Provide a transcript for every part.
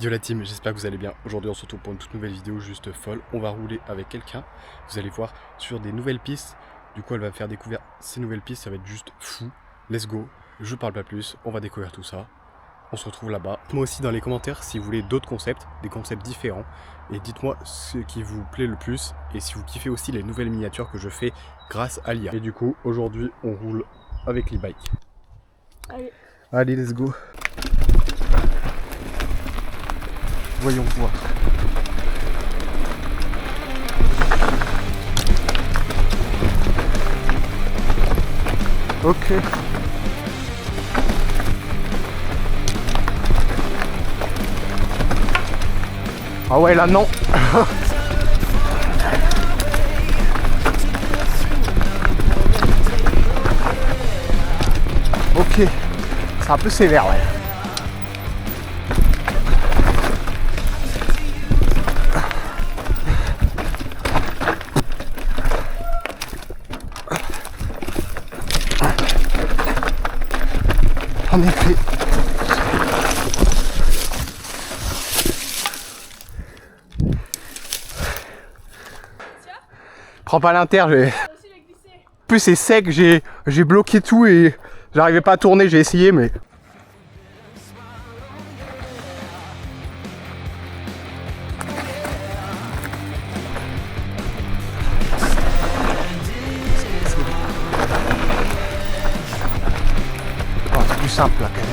Yo la team, j'espère que vous allez bien. Aujourd'hui on se retrouve pour une toute nouvelle vidéo juste folle. On va rouler avec quelqu'un, vous allez voir, sur des nouvelles pistes. Du coup elle va me faire découvrir ces nouvelles pistes, ça va être juste fou. Let's go, je parle pas plus, on va découvrir tout ça. On se retrouve là-bas. Dites-moi aussi dans les commentaires si vous voulez d'autres concepts, des concepts différents. Et dites-moi ce qui vous plaît le plus et si vous kiffez aussi les nouvelles miniatures que je fais grâce à l'IA. Et du coup aujourd'hui on roule avec l'e-bike. Allez let's go. Voyons voir. Ok. Ah ouais là non. Ok. C'est un peu sévère ouais. En effet. Prends pas l'inter, en plus c'est sec, j'ai bloqué tout et j'arrivais pas à tourner, j'ai essayé mais... Oh, c'est plus simple là quand même.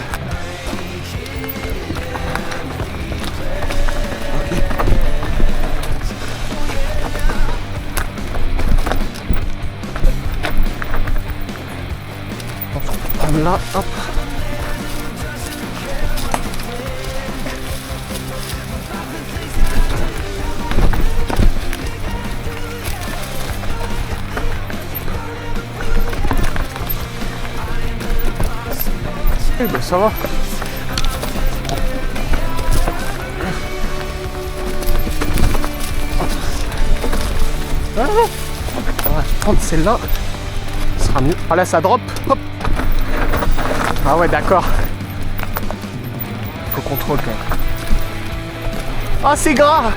Là, hop. Eh ben ça va. On va prendre celle-là. Ce sera mieux. Ah là ça drop. Hop. Ah ouais d'accord. Faut contrôle quand même. Ah c'est gras.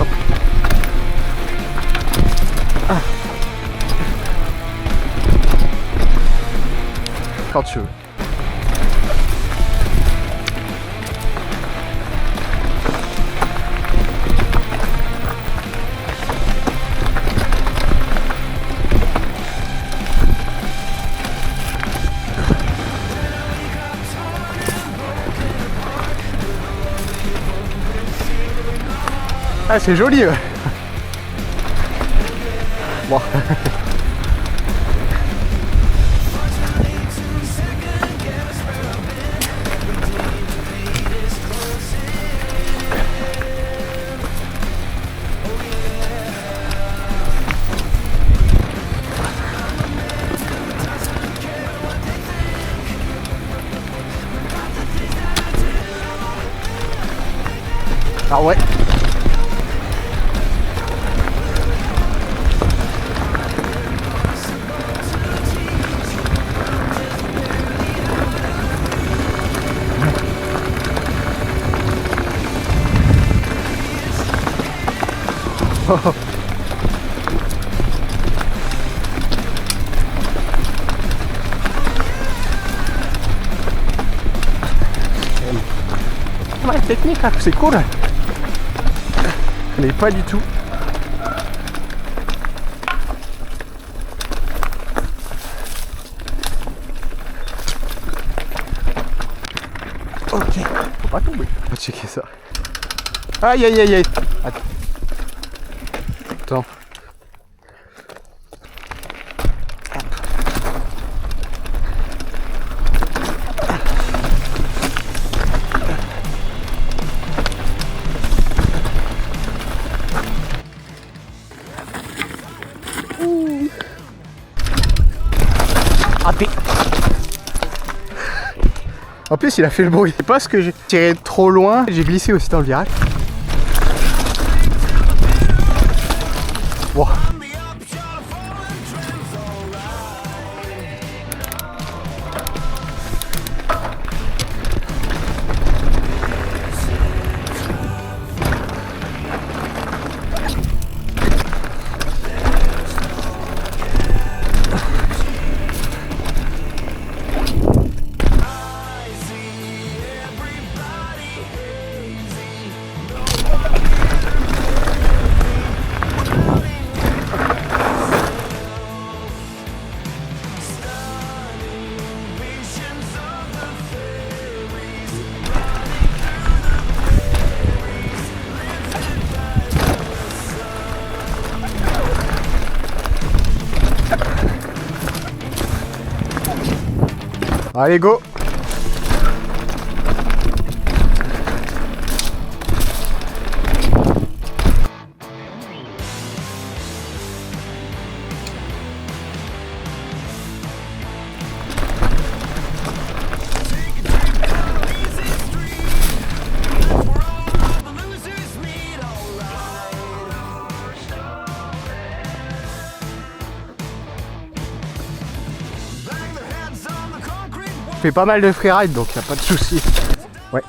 Hop. Ah. Quand tu veux. Ah c'est joli ouais. Bon. Ah ouais. Ouais, technique, c'est cool. Mais pas du tout. Ok, faut pas tomber. On va checker ça. Aïe aïe aïe aïe. Attends. Raté. En plus il a fait le bruit. C'est pas ce que j'ai tiré trop loin. J'ai glissé aussi dans le virage. Wow. Allez, go! Je fais pas mal de freeride donc y a pas de souci. Ouais.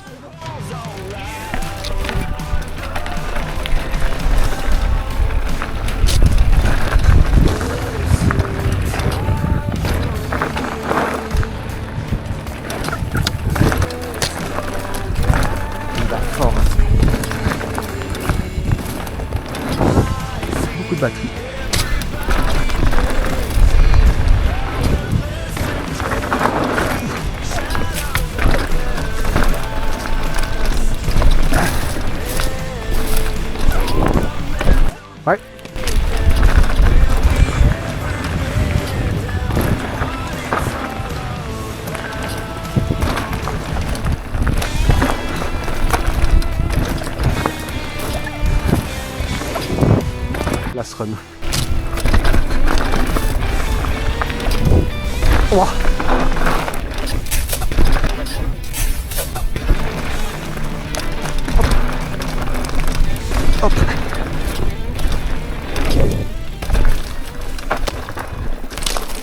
D'accord. Beaucoup de batterie. Ouais. Last run. Oh. Hop. Hop.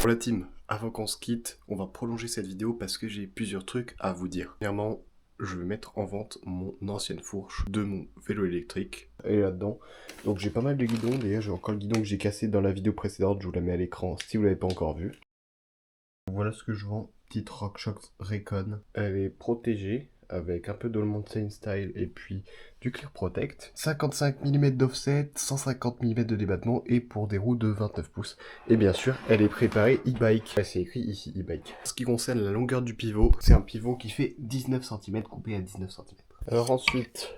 Pour la team, avant qu'on se quitte, on va prolonger cette vidéo parce que j'ai plusieurs trucs à vous dire. Premièrement, je vais mettre en vente mon ancienne fourche de mon vélo électrique. Elle est là-dedans. Donc j'ai pas mal de guidons. D'ailleurs, j'ai encore le guidon que j'ai cassé dans la vidéo précédente. Je vous la mets à l'écran si vous l'avez pas encore vu. Voilà ce que je vends. Petite RockShox Recon. Elle est protégée avec un peu d'All Mountain Style et puis du Clear Protect. 55 mm d'offset, 150 mm de débattement et pour des roues de 29 pouces. Et bien sûr, elle est préparée e-bike. C'est écrit ici e-bike. En ce qui concerne la longueur du pivot, c'est un pivot qui fait 19 cm, coupé à 19 cm. Alors ensuite,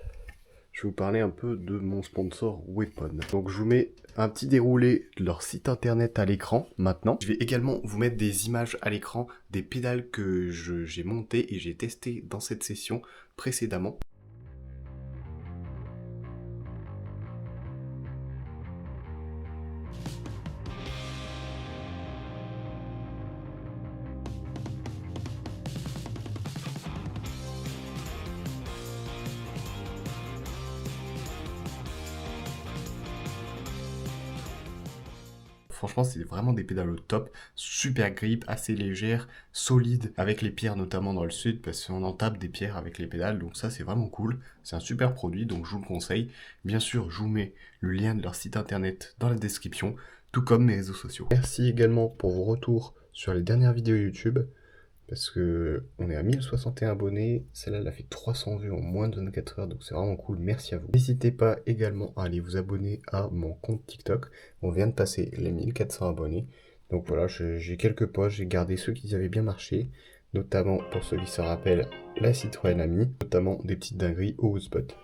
je vais vous parler un peu de mon sponsor Weapon. Donc je vous mets un petit déroulé de leur site internet à l'écran maintenant. Je vais également vous mettre des images à l'écran des pédales que j'ai montées et j'ai testées dans cette session précédemment. Franchement, c'est vraiment des pédales au top, super grip, assez légère, solide, avec les pierres notamment dans le sud, parce qu'on en tape des pierres avec les pédales, donc ça c'est vraiment cool. C'est un super produit, donc je vous le conseille. Bien sûr, je vous mets le lien de leur site internet dans la description, tout comme mes réseaux sociaux. Merci également pour vos retours sur les dernières vidéos YouTube, parce que on est à 1061 abonnés, celle-là elle a fait 300 vues en moins de 24 heures, donc c'est vraiment cool, merci à vous. N'hésitez pas également à aller vous abonner à mon compte TikTok, on vient de passer les 1400 abonnés, donc voilà, j'ai quelques posts, j'ai gardé ceux qui avaient bien marché, notamment pour ceux qui se rappellent la Citroën Ami, notamment des petites dingueries au Spot.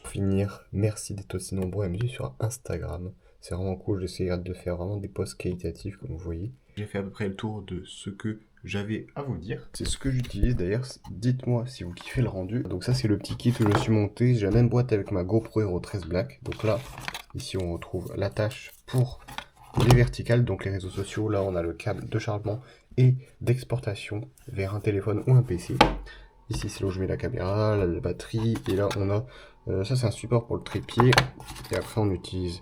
Pour finir, merci d'être aussi nombreux à me suivre sur Instagram. C'est vraiment cool, j'essaie de faire vraiment des posts qualitatifs comme vous voyez. J'ai fait à peu près le tour de ce que j'avais à vous dire. C'est ce que j'utilise d'ailleurs, dites-moi si vous kiffez le rendu. Donc ça c'est le petit kit que je suis monté, j'ai la même boîte avec ma GoPro Hero 13 Black. Donc là, ici on retrouve l'attache pour les verticales, donc les réseaux sociaux. Là on a le câble de chargement et d'exportation vers un téléphone ou un PC. Ici c'est là où je mets la caméra, la batterie, et là on a, ça c'est un support pour le trépied. Et après on utilise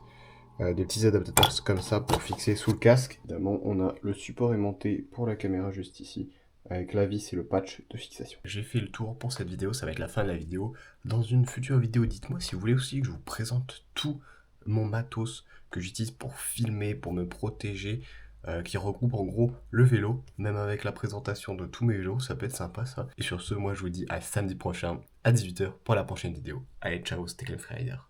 des petits adaptateurs comme ça pour fixer sous le casque. Évidemment, on a le support aimanté pour la caméra juste ici, avec la vis et le patch de fixation. J'ai fait le tour pour cette vidéo, ça va être la fin de la vidéo. Dans une future vidéo, dites-moi si vous voulez aussi que je vous présente tout mon matos que j'utilise pour filmer, pour me protéger, qui regroupe en gros le vélo, même avec la présentation de tous mes vélos, ça peut être sympa ça. Et sur ce, moi je vous dis à samedi prochain, à 18 h pour la prochaine vidéo. Allez, ciao, c'était Clem Freerider.